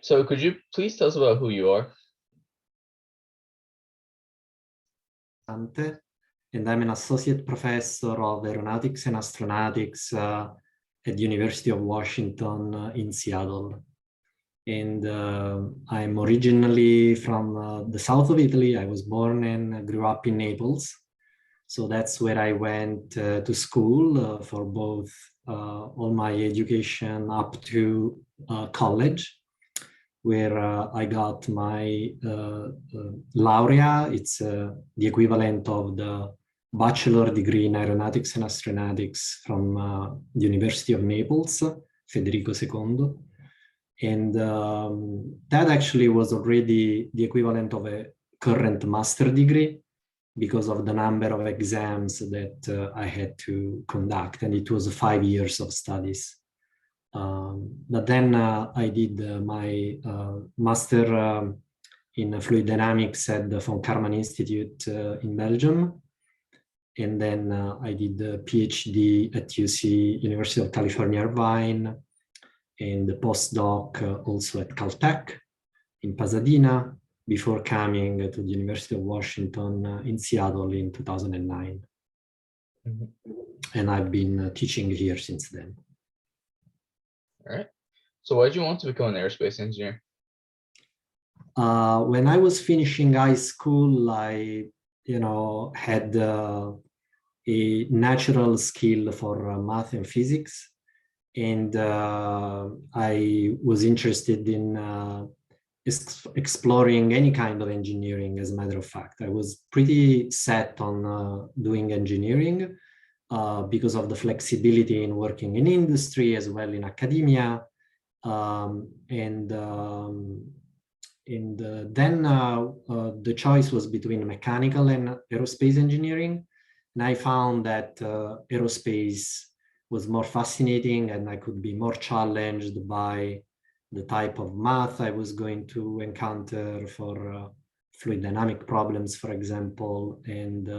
So could you please tell us about who you are? Ferrante, and I'm an associate professor of aeronautics and astronautics at the University of Washington in Seattle. And I'm originally from the south of Italy. I was born and grew up in Naples. So that's where I went to school for both all my education up to college, where I got my laurea. It's the equivalent of the bachelor degree in aeronautics and astronautics from the University of Naples, Federico II. And that actually was already the equivalent of a current master degree because of the number of exams that I had to conduct. And it was 5 years of studies. But then I did my master in fluid dynamics at the von Karman Institute in Belgium. And then I did the PhD at UC, University of California, Irvine, and the postdoc also at Caltech in Pasadena, before coming to the University of Washington in Seattle in 2009. Mm-hmm. And I've been teaching here since then. All right. So why did you want to become an aerospace engineer? When I was finishing high school, I, had a natural skill for math and physics. And I was interested in exploring any kind of engineering, as a matter of fact. I was pretty set on doing engineering because of the flexibility in working in industry as well in academia. Then the choice was between mechanical and aerospace engineering. And I found that aerospace was more fascinating and I could be more challenged by the type of math I was going to encounter for fluid dynamic problems, for example, and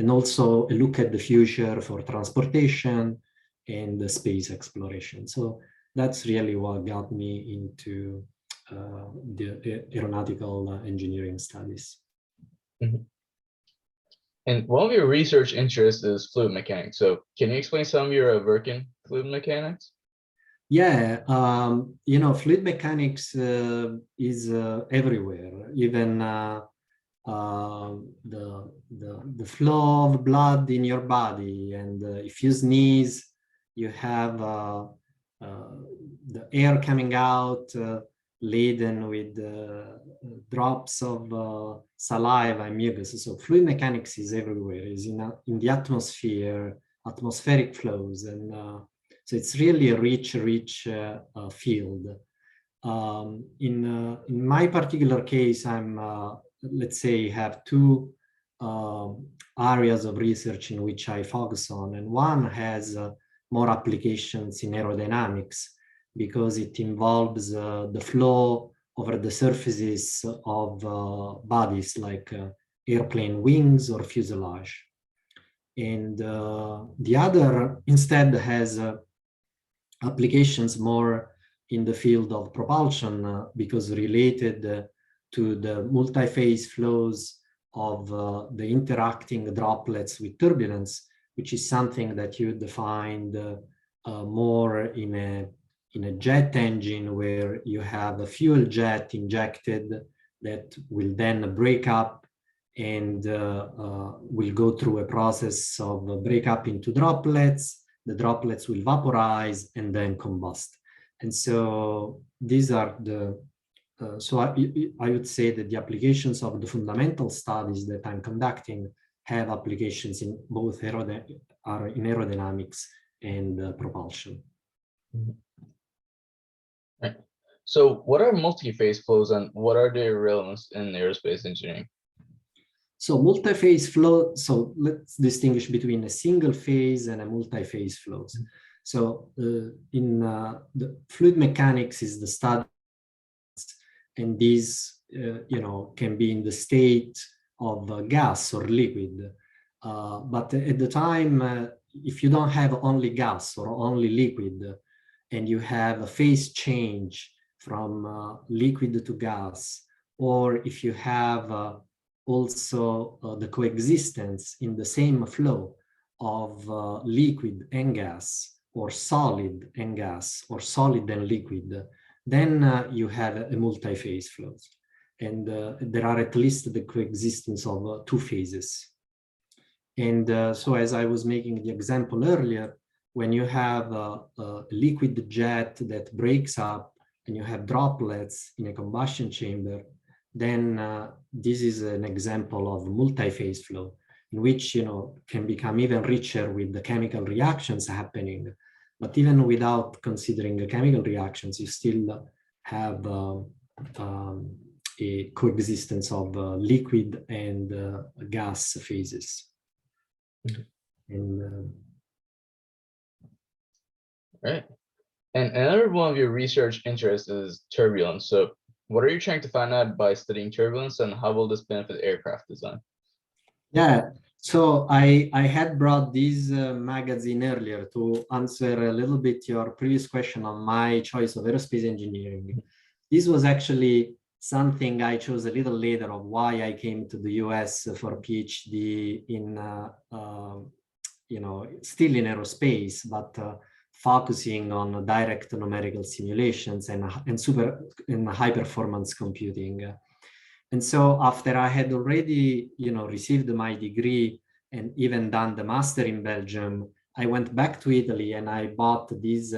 also a look at the future for transportation and the space exploration. So that's really what got me into the aeronautical engineering studies. Mm-hmm. And one of your research interests is fluid mechanics. So can you explain some of your work in fluid mechanics? Yeah, fluid mechanics is everywhere. Even the flow of blood in your body, and if you sneeze, you have the air coming out laden with drops of saliva and mucus. So fluid mechanics is everywhere. It's in the atmosphere, atmospheric flows, and so it's really a rich field. In my particular case, I'm let's say have two areas of research in which I focus on, and one has more applications in aerodynamics because it involves the flow over the surfaces of bodies like airplane wings or fuselage. And the other instead has applications more in the field of propulsion because related to the multi-phase flows of the interacting droplets with turbulence, which is something that you find more in a jet engine where you have a fuel jet injected that will then break up and will go through a process of breakup into droplets. The droplets will vaporize and then combust. And so these are the, so I would say that the applications of the fundamental studies that I'm conducting have applications in both aerodynamics and propulsion. Mm-hmm. Right. So what are multi-phase flows and what are their relevance in aerospace engineering? So multi-phase flow, so let's distinguish between a single phase and a multi-phase flows. So in the fluid mechanics is the study, and these can be in the state of gas or liquid. But at the time, if you don't have only gas or only liquid, and you have a phase change from liquid to gas, or if you have also the coexistence in the same flow of liquid and gas, or solid and gas, or solid and liquid, then you have a multi-phase flows. And there are at least the coexistence of two phases. And so as I was making the example earlier, when you have a liquid jet that breaks up and you have droplets in a combustion chamber, then this is an example of multi-phase flow, in which, you know, can become even richer with the chemical reactions happening. But even without considering the chemical reactions, you still have a coexistence of liquid and gas phases. And Right. And another one of your research interests is turbulence. So what are you trying to find out by studying turbulence, and how will this benefit aircraft design? yeah, so I had brought this magazine earlier to answer a little bit your previous question on my choice of aerospace engineering. This was actually something I chose a little later of why I came to the US for PhD in, you know, still in aerospace, but focusing on direct numerical simulations and high performance computing. And so after I had already, you know, received my degree and even done the master in Belgium, I went back to Italy and I bought this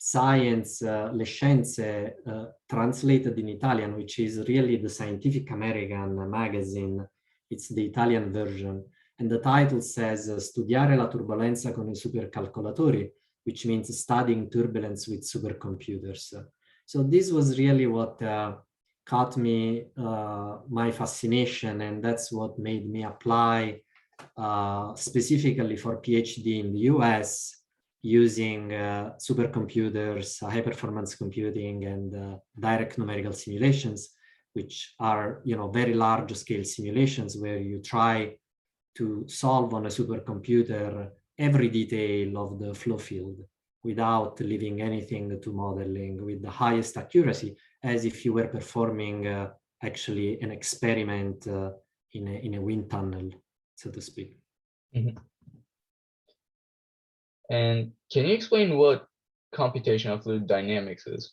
Science, Le Scienze, translated in Italian, which is really the Scientific American magazine. It's the Italian version. And the title says, Studiare la turbolenza con i supercalcolatori, which means studying turbulence with supercomputers. So this was really what caught me, my fascination, and that's what made me apply specifically for PhD in the US using supercomputers, high-performance computing, and direct numerical simulations, which are, you know, very large-scale simulations where you try to solve on a supercomputer every detail of the flow field without leaving anything to modeling, with the highest accuracy, as if you were performing actually an experiment in a wind tunnel, so to speak. Mm-hmm. And can you explain what computational fluid dynamics is?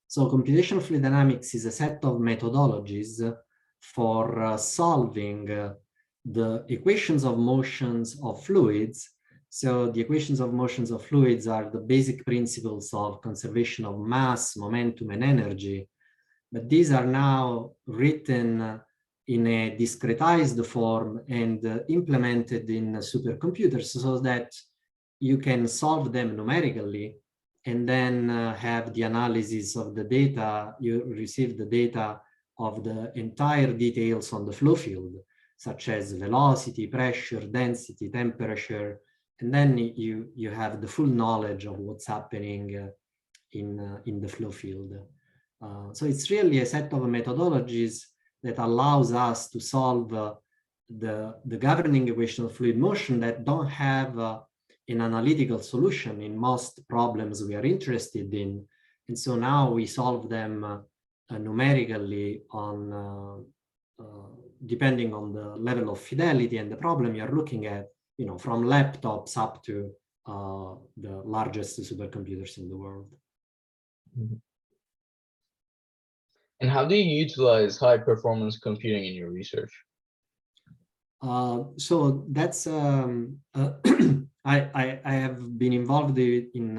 So computational fluid dynamics is a set of methodologies for solving the equations of motions of fluids. So the equations of motions of fluids are the basic principles of conservation of mass, momentum, and energy. But these are now written in a discretized form and implemented in supercomputers so that you can solve them numerically and then have the analysis of the data. You receive the data of the entire details on the flow field, such as velocity, pressure, density, temperature, and then you have the full knowledge of what's happening in the flow field. So it's really a set of methodologies that allows us to solve the governing equation of fluid motion that don't have an analytical solution in most problems we are interested in. And so now we solve them numerically on depending on the level of fidelity and the problem you're looking at, you know, from laptops up to the largest supercomputers in the world. Mm-hmm. And how do you utilize high performance computing in your research? So that's I have been involved in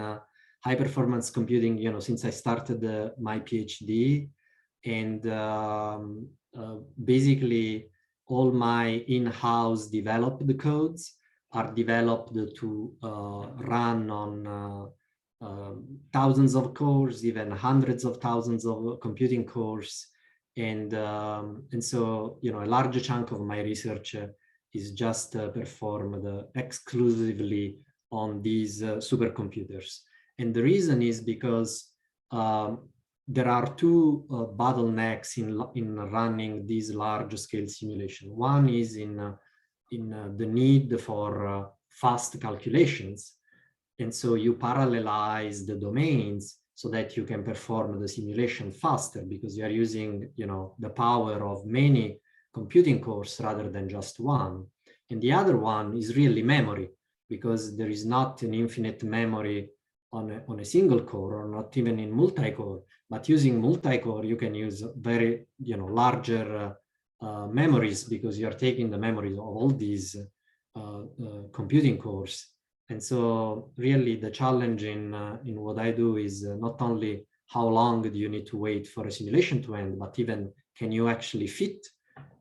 high performance computing, you know, since I started my PhD, and basically all my in-house developed codes are developed to run on thousands of cores, even hundreds of thousands of computing cores. And so, you know, a large chunk of my research is just performed exclusively on these supercomputers. And the reason is because there are two bottlenecks in running these large-scale simulation. One is in the need for fast calculations. And so you parallelize the domains so that you can perform the simulation faster because you are using, the power of many computing cores rather than just one. And the other one is really memory, because there is not an infinite memory on a single core, or not even in multi-core. But using multi-core, you can use very, larger memories, because you're taking the memories of all these computing cores. And so really the challenge in what I do is not only how long do you need to wait for a simulation to end, but even can you actually fit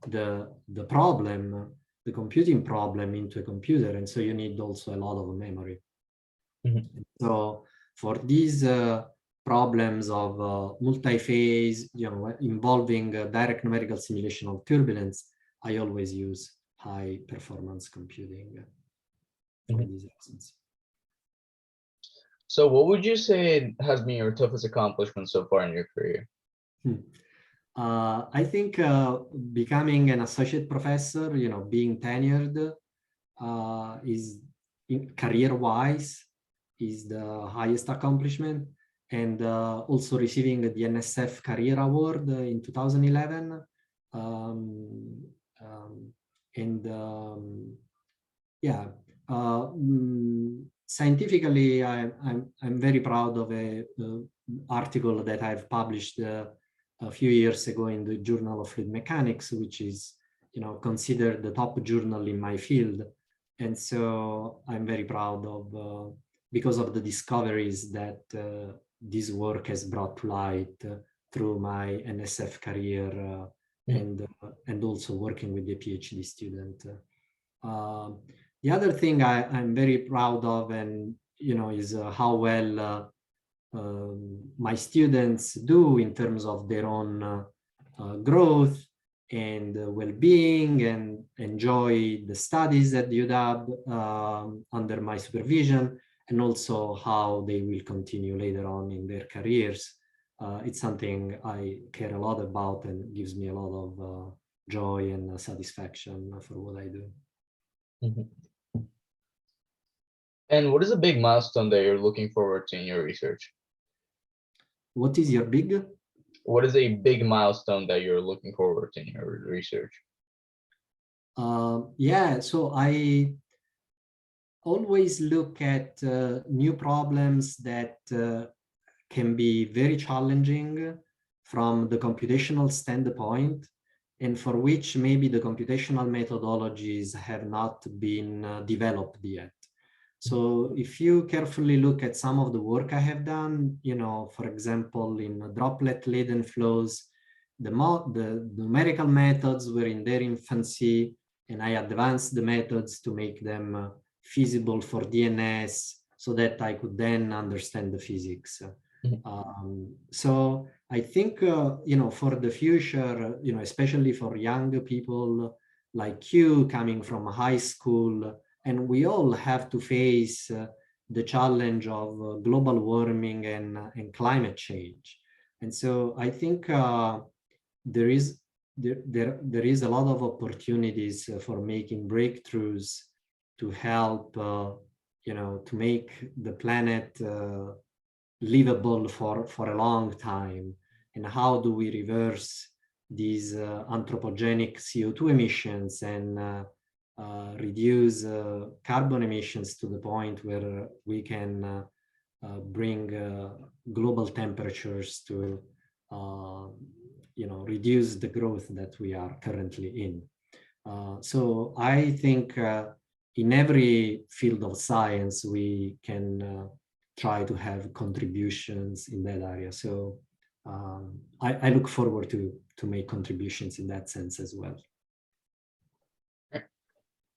the problem, the computing problem, into a computer. And so you need also a lot of memory. So for these problems of multi-phase, involving direct numerical simulation of turbulence, I always use high performance computing for these reasons. So what would you say has been your toughest accomplishment so far in your career? I think becoming an associate professor, being tenured is career-wise is the highest accomplishment. And also receiving the NSF Career Award in 2011. Yeah, scientifically, I'm very proud of a article that I've published a few years ago in the Journal of Fluid Mechanics, which is, considered the top journal in my field. And so I'm very proud of, because of the discoveries that this work has brought to light through my NSF career and also working with the PhD student. The other thing I'm very proud of, and is how well my students do in terms of their own growth and well-being, and enjoy the studies at UW under my supervision, and also how they will continue later on in their careers. It's something I care a lot about and gives me a lot of joy and satisfaction for what I do. And what is a big milestone that you're looking forward to in your research? What is your big? What is a big milestone that you're looking forward to in your research? Yeah, so I always look at new problems that can be very challenging from the computational standpoint, and for which maybe the computational methodologies have not been developed yet. So if you carefully look at some of the work I have done, for example, in droplet-laden flows, the numerical methods were in their infancy, and I advanced the methods to make them feasible for DNS so that I could then understand the physics. So I think, for the future, especially for young people like you coming from high school, and we all have to face the challenge of global warming and climate change. And so I think there is a lot of opportunities for making breakthroughs to help, to make the planet livable for a long time. And how do we reverse these anthropogenic CO2 emissions and reduce carbon emissions to the point where we can bring global temperatures to reduce the growth that we are currently in. So I think in every field of science we can try to have contributions in that area. So I look forward to make contributions in that sense as well.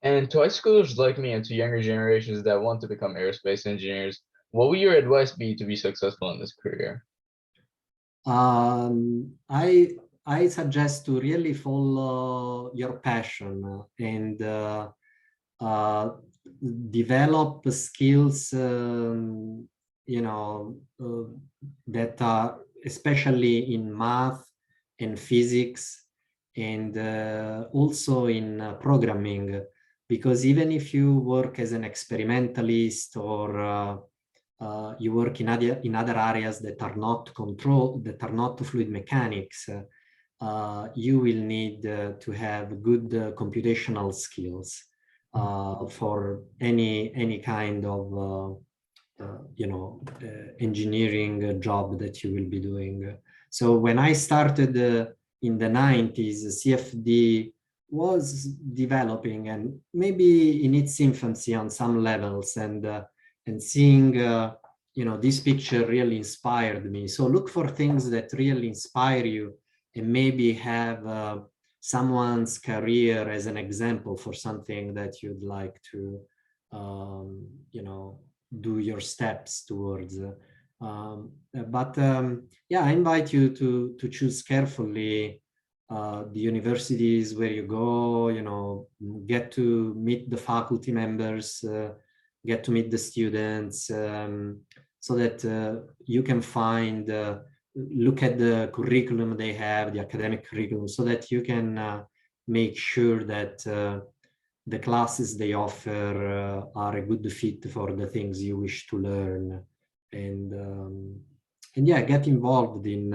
And to high schoolers like me and to younger generations that want to become aerospace engineers, what would your advice be to be successful in this career? I suggest to really follow your passion and develop skills, that are especially in math and physics, and also in programming, because even if you work as an experimentalist or you work in other areas that are not control, that are not fluid mechanics, you will need to have good computational skills for any kind of engineering job that you will be doing. So when I started in the 90s, CFD was developing and maybe in its infancy on some levels, and seeing this picture really inspired me. So look for things that really inspire you and maybe have someone's career as an example for something that you'd like to do your steps towards. Yeah, I invite you to choose carefully the universities where you go, get to meet the faculty members, get to meet the students, so that you can find, look at the curriculum they have, the academic curriculum, so that you can make sure that the classes they offer are a good fit for the things you wish to learn, and yeah, get involved in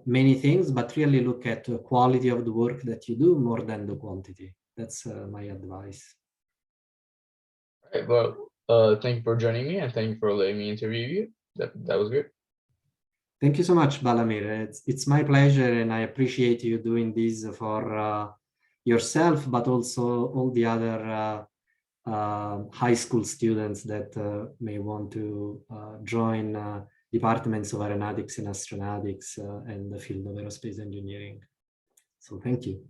many things, but really look at the quality of the work that you do more than the quantity. That's my advice. Right, well, thank you for joining me, and thank you for letting me interview you. That was good. Thank you so much, Balamir. It's my pleasure, and I appreciate you doing this for yourself, but also all the other high school students that may want to join departments of aeronautics and astronautics and the field of aerospace engineering. So thank you.